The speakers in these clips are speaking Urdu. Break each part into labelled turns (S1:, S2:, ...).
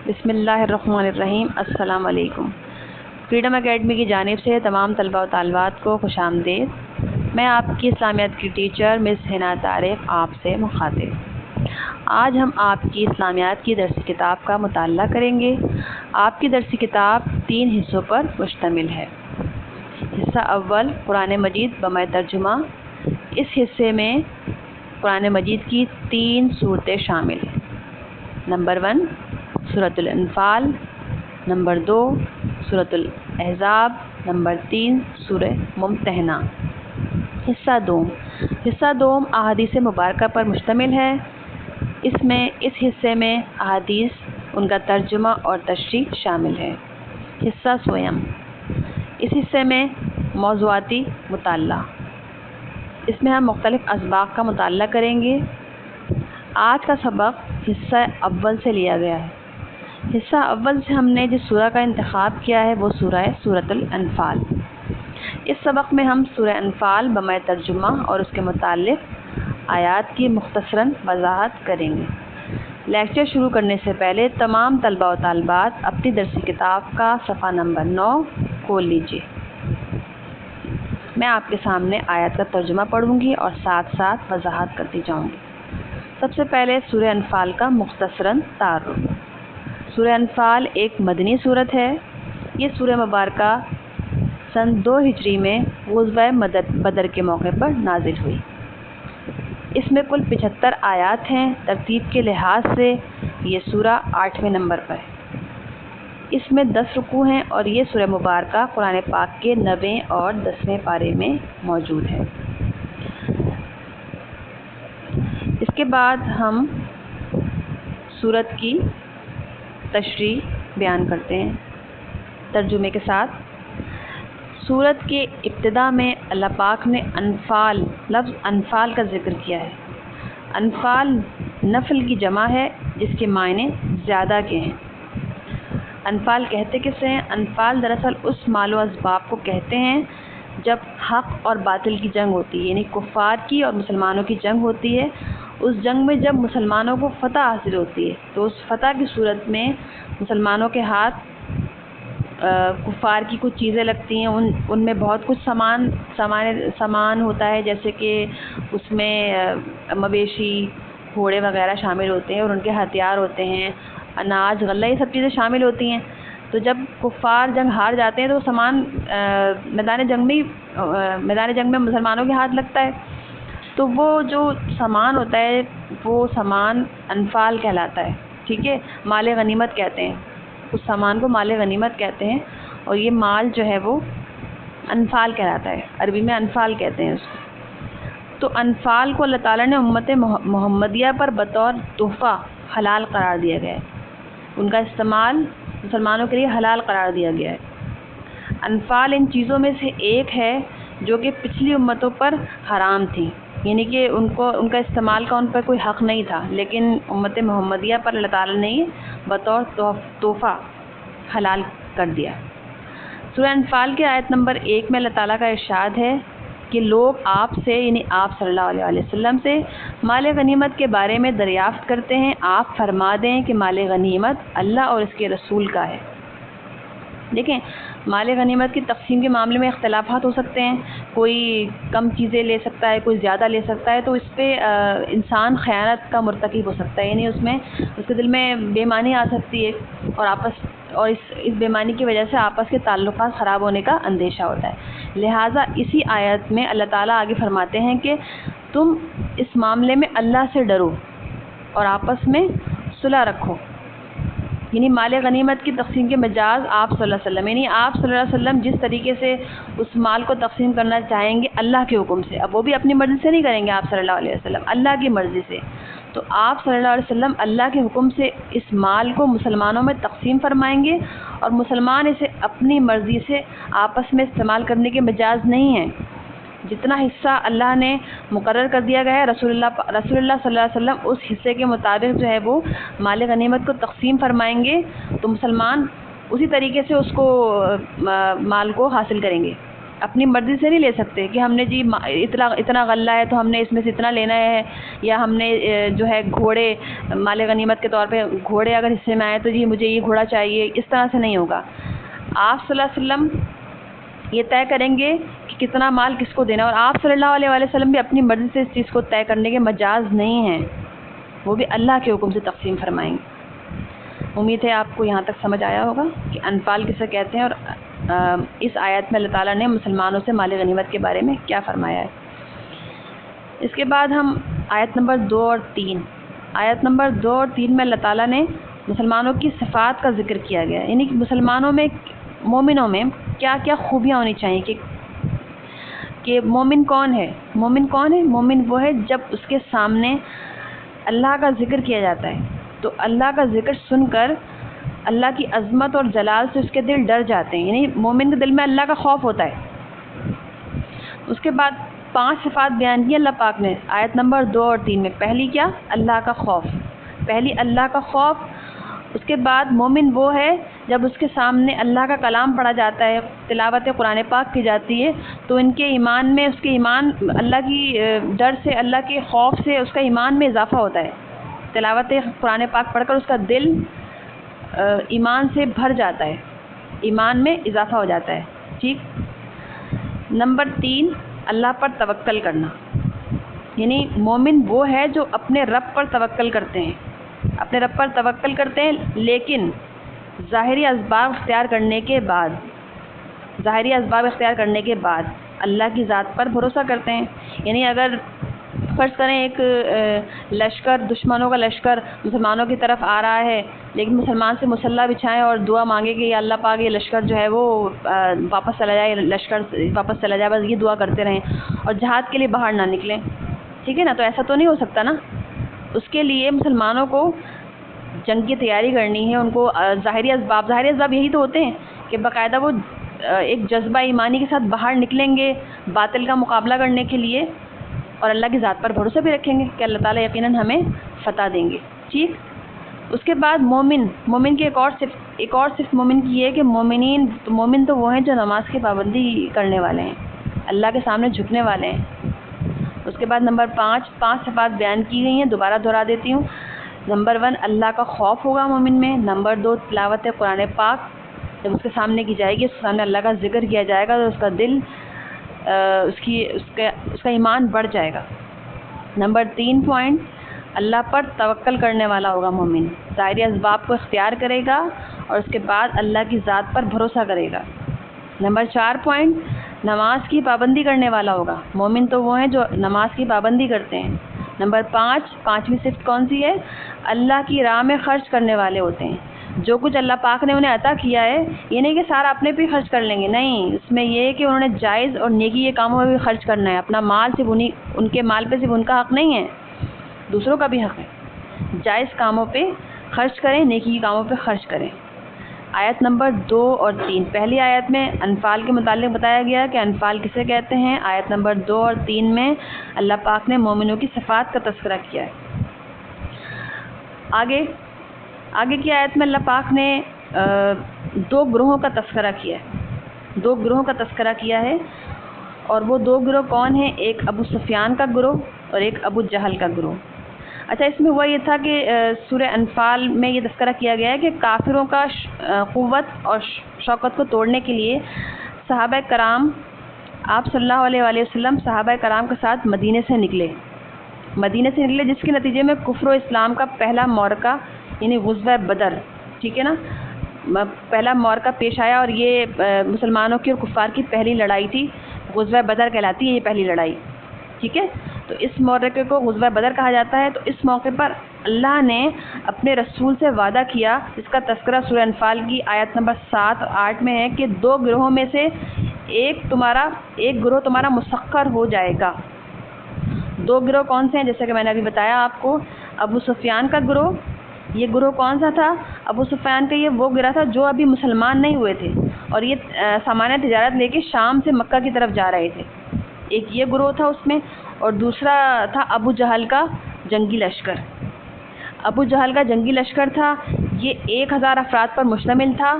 S1: بسم اللہ الرحمن الرحیم۔ السلام علیکم۔ فریڈم اکیڈمی کی جانب سے تمام طلباء و طالبات کو خوش آمدید۔ میں آپ کی اسلامیات کی ٹیچر مس حنا طارق آپ سے مخاطب۔ آج ہم آپ کی اسلامیات کی درسی کتاب کا مطالعہ کریں گے۔ آپ کی درسی کتاب 3 حصوں پر مشتمل ہے۔ حصہ اول قرآن مجید بمع ترجمہ۔ اس حصے میں قرآن مجید کی 3 صورتیں شامل ہیں۔ نمبر 1 سورۃ الانفال، نمبر 2 سورۃ الاحزاب، نمبر 3 سورہ ممتحنہ۔ حصہ دوم احادیث مبارکہ پر مشتمل ہے۔ اس حصے میں احادیث، ان کا ترجمہ اور تشریح شامل ہے۔ حصہ سوم، اس حصے میں موضوعاتی مطالعہ۔ اس میں ہم مختلف اسباق کا مطالعہ کریں گے۔ آج کا سبق حصہ اول سے لیا گیا ہے۔ حصہ اول سے ہم نے جس سورہ کا انتخاب کیا ہے وہ سورۃ الانفال۔ اس سبق میں ہم سورہ انفال بمع ترجمہ اور اس کے متعلق آیات کی مختصراً وضاحت کریں گے۔ لیکچر شروع کرنے سے پہلے تمام طلباء و طالبات اپنی درسی کتاب کا صفحہ نمبر 9 کھول لیجیے۔ میں آپ کے سامنے آیات کا ترجمہ پڑھوں گی اور ساتھ ساتھ وضاحت کرتی جاؤں گی۔ سب سے پہلے سورہ انفال کا مختصراً تعارف۔ سورہ انفال ایک مدنی صورت ہے۔ یہ سورہ مبارکہ سن 2 ہجری میں غزوہ بدر کے موقع پر نازل ہوئی۔ اس میں کل 75 آیات ہیں۔ ترتیب کے لحاظ سے یہ سورہ 8ویں نمبر پر ہے۔ اس میں 10 رکوع ہیں اور یہ سورہ مبارکہ قرآن پاک کے 9ویں اور 10ویں پارے میں موجود ہے۔ اس کے بعد ہم سورت کی تشریح بیان کرتے ہیں ترجمے کے ساتھ۔ سورت کے ابتدا میں اللہ پاک نے لفظ انفال کا ذکر کیا ہے۔ انفال نفل کی جمع ہے جس کے معنی زیادہ کے ہیں۔ انفال کہتے کسے ہیں؟ انفال دراصل اس مال و اسباب کو کہتے ہیں جب حق اور باطل کی جنگ ہوتی ہے، یعنی کفار کی اور مسلمانوں کی جنگ ہوتی ہے۔ اس جنگ میں جب مسلمانوں کو فتح حاصل ہوتی ہے تو اس فتح کی صورت میں مسلمانوں کے ہاتھ کفار کی کچھ چیزیں لگتی ہیں۔ ان میں بہت کچھ سامان ہوتا ہے، جیسے کہ اس میں مویشی، گھوڑے وغیرہ شامل ہوتے ہیں اور ان کے ہتھیار ہوتے ہیں، اناج، غلہ، یہ سب چیزیں شامل ہوتی ہیں۔ تو جب کفار جنگ ہار جاتے ہیں تو سامان میدان جنگ میں مسلمانوں کے ہاتھ لگتا ہے۔ تو وہ جو سامان ہوتا ہے وہ سامان انفال کہلاتا ہے، ٹھیک ہے، مال غنیمت کہتے ہیں۔ اس سامان کو مال غنیمت کہتے ہیں اور یہ مال جو ہے وہ انفال کہلاتا ہے، عربی میں انفال کہتے ہیں اس کو۔ تو انفال کو اللہ تعالیٰ نے امت محمدیہ پر بطور تحفہ حلال قرار دیا گیا ہے۔ ان کا استعمال مسلمانوں کے لیے حلال قرار دیا گیا ہے۔ انفال ان چیزوں میں سے ایک ہے جو کہ پچھلی امتوں پر حرام تھی، یعنی کہ ان کا استعمال کا ان پر کوئی حق نہیں تھا، لیکن امت محمدیہ پر اللہ تعالیٰ نے یہ بطور تحفہ حلال کر دیا۔ سورہ انفال کے آیت نمبر 1 میں اللہ تعالیٰ کا ارشاد ہے کہ لوگ آپ سے، یعنی آپ صلی اللہ علیہ وسلم سے مال غنیمت کے بارے میں دریافت کرتے ہیں۔ آپ فرما دیں کہ مال غنیمت اللہ اور اس کے رسول کا ہے۔ دیکھیں، مال غنیمت کی تقسیم کے معاملے میں اختلافات ہو سکتے ہیں، کوئی کم چیزیں لے سکتا ہے، کوئی زیادہ لے سکتا ہے، تو اس پہ انسان خیانت کا مرتکب ہو سکتا ہے، یعنی اس کے دل میں بے ایمانی آ سکتی ہے اور اس بے ایمانی کی وجہ سے آپس کے تعلقات خراب ہونے کا اندیشہ ہوتا ہے۔ لہٰذا اسی آیت میں اللہ تعالیٰ آگے فرماتے ہیں کہ تم اس معاملے میں اللہ سے ڈرو اور آپس میں صلح رکھو، یعنی مال غنیمت کی تقسیم کے مجاز آپ صلی اللہ علیہ وسلم، یعنی آپ صلی اللہ علیہ وسلم جس طریقے سے اس مال کو تقسیم کرنا چاہیں گے اللہ کے حکم سے، اب وہ بھی اپنی مرضی سے نہیں کریں گے آپ صلی اللہ علیہ وسلم، اللہ کی مرضی سے، تو آپ صلی اللہ علیہ وسلم اللہ کے حکم سے اس مال کو مسلمانوں میں تقسیم فرمائیں گے اور مسلمان اسے اپنی مرضی سے آپس میں استعمال کرنے کے مجاز نہیں ہیں۔ جتنا حصہ اللہ نے مقرر کر دیا گیا ہے، رسول اللہ صلی اللہ علیہ وسلم اس حصے کے مطابق جو ہے وہ مال غنیمت کو تقسیم فرمائیں گے، تو مسلمان اسی طریقے سے اس کو مال کو حاصل کریں گے۔ اپنی مرضی سے نہیں لے سکتے کہ ہم نے جی اتنا غلہ ہے تو ہم نے اس میں سے اتنا لینا ہے، یا ہم نے جو ہے گھوڑے مال غنیمت کے طور پہ گھوڑے اگر حصے میں آئے تو جی مجھے یہ گھوڑا چاہیے، اس طرح سے نہیں ہوگا۔ آپ صلی اللہ علیہ وسلم یہ طے کریں گے کہ کتنا مال کس کو دینا، اور آپ صلی اللہ علیہ وسلم بھی اپنی مرضی سے اس چیز کو طے کرنے کے مجاز نہیں ہیں، وہ بھی اللہ کے حکم سے تقسیم فرمائیں گے۔ امید ہے آپ کو یہاں تک سمجھ آیا ہوگا کہ انفال کسے کہتے ہیں، اور اس آیت میں اللہ تعالیٰ نے مسلمانوں سے مال غنیمت کے بارے میں کیا فرمایا ہے۔ اس کے بعد ہم آیت نمبر 2 اور 3 آیت نمبر 2 اور 3 میں اللہ تعالیٰ نے مسلمانوں کی صفات کا ذکر کیا گیا ہے، یعنی کہ مسلمانوں میں مومنوں میں کیا کیا خوبیاں ہونی چاہیے کہ مومن کون ہے۔ مومن کون ہے؟ مومن وہ ہے جب اس کے سامنے اللہ کا ذکر کیا جاتا ہے تو اللہ کا ذکر سن کر اللہ کی عظمت اور جلال سے اس کے دل ڈر جاتے ہیں، یعنی مومن کے دل میں اللہ کا خوف ہوتا ہے۔ اس کے بعد 5 صفات بیان کی اللہ پاک نے آیت نمبر 2 اور 3 میں۔ پہلی کیا؟ اللہ کا خوف، پہلی اللہ کا خوف۔ اس کے بعد مومن وہ ہے جب اس کے سامنے اللہ کا کلام پڑھا جاتا ہے، تلاوت قرآن پاک کی جاتی ہے تو ان کے ایمان میں، اس کے ایمان اللہ کی ڈر سے، اللہ کے خوف سے اس کا ایمان میں اضافہ ہوتا ہے۔ تلاوت قرآن پاک پڑھ کر اس کا دل ایمان سے بھر جاتا ہے، ایمان میں اضافہ ہو جاتا ہے۔ ٹھیک۔ نمبر 3 اللہ پر توکل کرنا، یعنی مومن وہ ہے جو اپنے رب پر توکل کرتے ہیں، اپنے رب پر توکل کرتے ہیں، لیکن ظاہری اسباب اختیار کرنے کے بعد اللہ کی ذات پر بھروسہ کرتے ہیں۔ یعنی اگر فرض کریں ایک لشکر، دشمنوں کا لشکر مسلمانوں کی طرف آ رہا ہے، لیکن مسلمان سے مسلح بچھائیں اور دعا مانگے کہ یا اللہ پاک یہ لشکر جو ہے وہ واپس چلا جائے، لشکر واپس چلا جائے، بس یہ دعا کرتے رہیں اور جہاد کے لیے باہر نہ نکلیں، ٹھیک ہے نا؟ تو ایسا تو نہیں ہو سکتا نا۔ اس کے لیے مسلمانوں کو جنگ کی تیاری کرنی ہے، ان کو ظاہری اسباب یہی تو ہوتے ہیں کہ باقاعدہ وہ ایک جذبہ ایمانی کے ساتھ باہر نکلیں گے باطل کا مقابلہ کرنے کے لیے، اور اللہ کی ذات پر بھروسہ بھی رکھیں گے کہ اللہ تعالیٰ یقیناً ہمیں فتح دیں گے۔ ٹھیک۔ اس کے بعد مومن کی ایک اور صفت مومن کی ہے کہ مومن تو وہ ہیں جو نماز کی پابندی کرنے والے ہیں، اللہ کے سامنے جھکنے والے ہیں۔ اس کے بعد نمبر 5 صفات بیان کی گئی ہیں، دوبارہ دہرا دیتی ہوں۔ نمبر 1 اللہ کا خوف ہوگا مومن میں۔ نمبر 2 تلاوت قرآن پاک جب اس کے سامنے کی جائے گی، اس کے سامنے اللہ کا ذکر کیا جائے گا تو اس کا دل اس کا ایمان بڑھ جائے گا۔ نمبر 3 پوائنٹ اللہ پر توکل کرنے والا ہوگا مومن، ظاہری اسباب کو اختیار کرے گا اور اس کے بعد اللہ کی ذات پر بھروسہ کرے گا۔ نمبر 4 پوائنٹ نماز کی پابندی کرنے والا ہوگا، مومن تو وہ ہیں جو نماز کی پابندی کرتے ہیں۔ نمبر 5ویں صفت کون سی ہے؟ اللہ کی راہ میں خرچ کرنے والے ہوتے ہیں۔ جو کچھ اللہ پاک نے انہیں عطا کیا ہے، یہ نہیں کہ سارا اپنے پہ خرچ کر لیں گے، نہیں، اس میں یہ ہے کہ انہوں نے جائز اور نیکی کے کاموں میں بھی خرچ کرنا ہے۔ اپنا مال صرف ان کے مال پہ صرف ان کا حق نہیں ہے، دوسروں کا بھی حق ہے۔ جائز کاموں پہ خرچ کریں، نیکی کے کاموں پہ خرچ کریں۔ آیت نمبر 2 اور 3، پہلی آیت میں انفال کے متعلق بتایا گیا کہ انفال کسے کہتے ہیں۔ آیت نمبر 2 اور 3 میں اللہ پاک نے مومنوں کی صفات کا تذکرہ کیا ہے۔ آگے کی آیت میں اللہ پاک نے 2 گروہوں کا تذکرہ کیا ہے، اور وہ 2 گروہ کون ہیں؟ ایک ابو سفیان کا گروہ اور ایک ابو جہل کا گروہ۔ اچھا، اس میں ہوا یہ تھا کہ سورہ انفال میں یہ تذکرہ کیا گیا ہے کہ کافروں کا قوت اور شوکت کو توڑنے کے لیے صحابہ کرام، آپ صلی اللہ علیہ وسلم صحابہ کرام کے ساتھ مدینے سے نکلے، جس کے نتیجے میں کفر و اسلام کا پہلا معرکہ یعنی غزوہ بدر، ٹھیک ہے نا، پہلا معرکہ پیش آیا، اور یہ مسلمانوں کی اور کفار کی پہلی لڑائی تھی، غزوہ بدر کہلاتی ہے یہ پہلی لڑائی، ٹھیک ہے۔ تو اس معرکے کو غزوہ بدر کہا جاتا ہے۔ تو اس موقع پر اللہ نے اپنے رسول سے وعدہ کیا، اس کا تذکرہ سورہ انفال کی آیت نمبر 7 اور 8 میں ہے کہ 2 گروہوں میں سے ایک گروہ تمہارا مسخر ہو جائے گا۔ 2 گروہ کون سے ہیں؟ جیسے کہ میں نے ابھی بتایا آپ کو، ابو سفیان کا گروہ، یہ گروہ کون سا تھا؟ ابو سفیان کا یہ وہ گروہ تھا جو ابھی مسلمان نہیں ہوئے تھے اور یہ سامان تجارت لے کے شام سے مکہ کی طرف جا رہے تھے، ایک یہ گروہ تھا اس میں، اور دوسرا تھا ابو جہل کا جنگی لشکر۔ ابو جہل کا جنگی لشکر تھا، یہ 1000 افراد پر مشتمل تھا،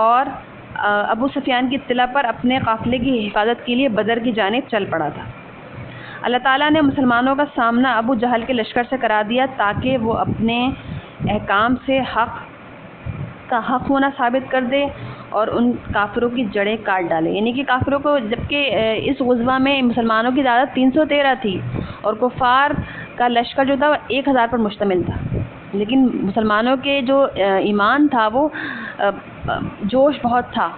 S1: اور ابو سفیان کی اطلاع پر اپنے قافلے کی حفاظت کے لیے بدر کی جانب چل پڑا تھا۔ اللہ تعالیٰ نے مسلمانوں کا سامنا ابو جہل کے لشکر سے کرا دیا تاکہ وہ اپنے احکام سے حق کا حق ہونا ثابت کر دے اور ان کافروں کی جڑیں کاٹ ڈالے۔ یعنی کہ کافروں کو، جبکہ اس غزوہ میں مسلمانوں کی تعداد 313 تھی اور کفار کا لشکر جو تھا وہ 1000 پر مشتمل تھا، لیکن مسلمانوں کے جو ایمان تھا وہ جوش بہت تھا،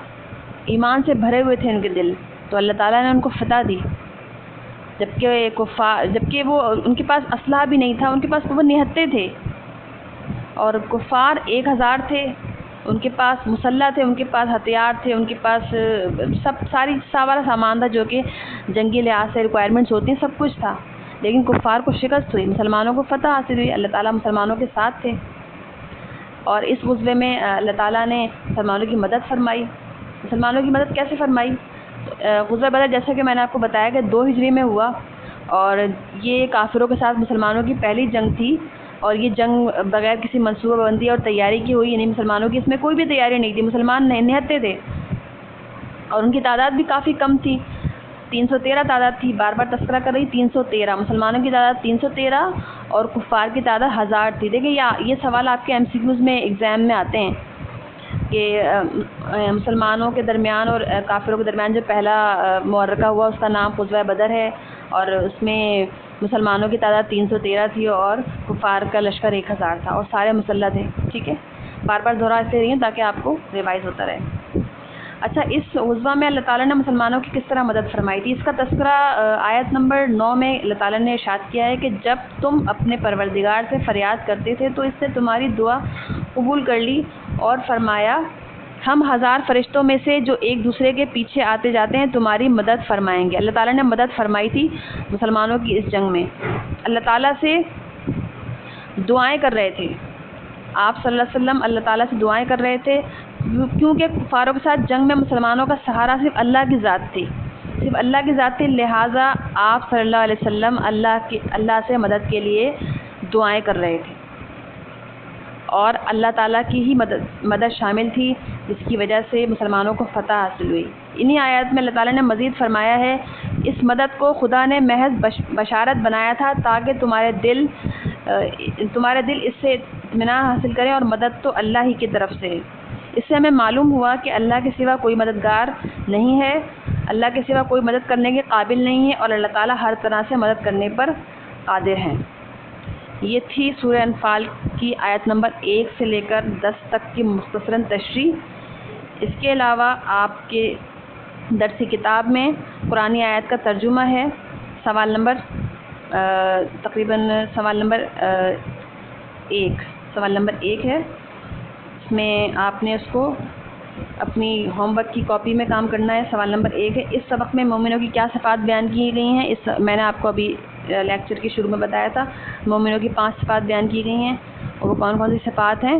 S1: ایمان سے بھرے ہوئے تھے ان کے دل، تو اللہ تعالیٰ نے ان کو فتح دی۔ جبکہ وہ ان کے پاس اسلحہ بھی نہیں تھا، ان کے پاس وہ نہتے تھے، اور کفار 1000 تھے، ان کے پاس مسلح تھے، ان کے پاس ہتھیار تھے، ان کے پاس سارا سامان تھا جو کہ جنگی لحاظ سے ریکوائرمنٹس ہوتی ہیں، سب کچھ تھا، لیکن کفار کو شکست ہوئی، مسلمانوں کو فتح حاصل ہوئی، اللہ تعالیٰ مسلمانوں کے ساتھ تھے۔ اور اس غزوے میں اللہ تعالیٰ نے مسلمانوں کی مدد فرمائی۔ مسلمانوں کی مدد کیسے فرمائی؟ غزوہ بدر جیسا کہ میں نے آپ کو بتایا کہ 2 ہجری میں ہوا، اور یہ کافروں کے ساتھ مسلمانوں کی پہلی جنگ تھی، اور یہ جنگ بغیر کسی منصوبہ بندی اور تیاری کی ہوئی، یعنی مسلمانوں کی اس میں کوئی بھی تیاری نہیں تھی، مسلمان نہتے تھے، اور ان کی تعداد بھی کافی کم تھی، 313 تعداد تھی، بار بار تذکرہ کر رہی، 313 مسلمانوں کی تعداد 313 اور کفار کی تعداد 1000 تھی۔ دیکھیں یہ سوال آپ کے MCQs میں ایگزام میں آتے ہیں کہ مسلمانوں کے درمیان اور کافروں کے درمیان جو پہلا معرکہ ہوا اس کا نام غزوہ بدر ہے، اور اس میں مسلمانوں کی تعداد 313 تھی اور کفار کا لشکر 1000 تھا، اور سارے مسلح تھے۔ ٹھیک ہے، بار بار دہراتے رہی ہوں تاکہ آپ کو ریوائز ہوتا رہے۔ اچھا، اس غزوہ میں اللہ تعالیٰ نے مسلمانوں کی کس طرح مدد فرمائی تھی، اس کا تذکرہ آیت نمبر 9 میں اللہ تعالیٰ نے ارشاد کیا ہے کہ جب تم اپنے پروردگار سے فریاد کرتے تھے تو اس سے تمہاری دعا قبول کر لی، اور فرمایا ہم 1000 فرشتوں میں سے جو ایک دوسرے کے پیچھے آتے جاتے ہیں تمہاری مدد فرمائیں گے۔ اللہ تعالیٰ نے مدد فرمائی تھی مسلمانوں کی اس جنگ میں۔ اللہ تعالیٰ سے دعائیں کر رہے تھے آپ صلی اللہ علیہ وسلم، اللہ تعالیٰ سے دعائیں کر رہے تھے، کیونکہ کفاروں کے ساتھ جنگ میں مسلمانوں کا سہارا صرف اللہ کی ذات تھی، صرف اللہ کی ذات تھی، لہٰذا آپ صلی اللہ علیہ وسلم اللہ سے مدد کے لیے دعائیں کر رہے تھے، اور اللہ تعالیٰ کی ہی مدد شامل تھی جس کی وجہ سے مسلمانوں کو فتح حاصل ہوئی۔ انہی آیات میں اللہ تعالیٰ نے مزید فرمایا ہے، اس مدد کو خدا نے محض بشارت بنایا تھا تاکہ تمہارے دل اس سے اطمینان حاصل کریں، اور مدد تو اللہ ہی کی طرف سے ہے۔ اس سے ہمیں معلوم ہوا کہ اللہ کے سوا کوئی مددگار نہیں ہے، اللہ کے سوا کوئی مدد کرنے کے قابل نہیں ہے، اور اللہ تعالیٰ ہر طرح سے مدد کرنے پر قادر ہیں۔ یہ تھی سورہ انفال کی آیت نمبر 1 سے لے کر 10 تک کی مختصراً تشریح۔ اس کے علاوہ آپ کے درسی کتاب میں قرآنی آیت کا ترجمہ ہے، سوال نمبر سوال نمبر 1 ہے، اس میں آپ نے اس کو اپنی ہوم ورک کی کاپی میں کام کرنا ہے۔ سوال نمبر 1 ہے، اس سبق میں مومنوں کی کیا صفات بیان کی گئی ہیں؟ میں نے آپ کو ابھی لیکچر کے شروع میں بتایا تھا، مومنوں کی 5 صفات بیان کی گئی ہیں، اور وہ کون کون سی صفات ہیں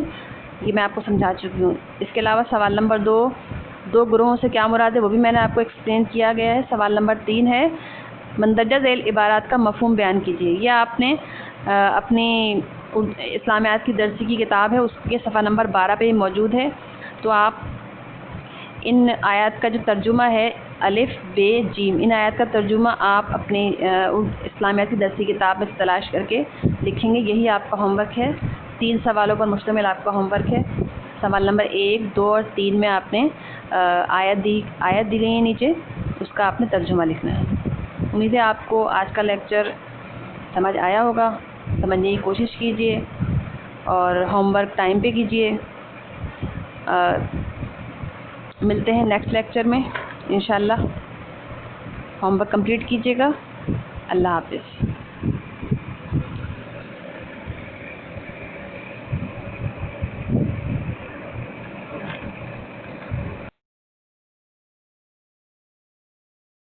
S1: یہ میں آپ کو سمجھا چکی ہوں۔ اس کے علاوہ سوال نمبر 2 گروہوں سے کیا مراد ہے وہ بھی میں نے آپ کو ایکسپلین کیا گیا ہے۔ سوال نمبر 3 ہے، مندرجہ ذیل عبارات کا مفہوم بیان کیجیے۔ یہ آپ نے اپنی اسلامیات کی درسی کی کتاب ہے، اس کے صفحہ نمبر 12 پہ ہی موجود ہے، تو آپ ان آیات کا جو ترجمہ ہے الف ب جیم، ان آیات کا ترجمہ آپ اپنی اسلامیات کی درسی کتاب میں تلاش کر کے لکھیں گے۔ یہی آپ کا ہوم ورک ہے، 3 سوالوں پر مشتمل آپ کا ہوم ورک ہے۔ سوال نمبر 1، 2 اور 3 میں آپ نے آیت دی گئی ہے نیچے، اس کا آپ نے ترجمہ لکھنا ہے۔ امید ہے آپ کو آج کا لیکچر سمجھ آیا ہوگا، سمجھنے کی کوشش کیجیے اور ہوم ورک ٹائم پہ کیجیے۔ ملتے ہیں نیکسٹ لیکچر میں انشاءاللہ۔ ہوم ورک کمپلیٹ کیجیے گا۔ اللہ حافظ۔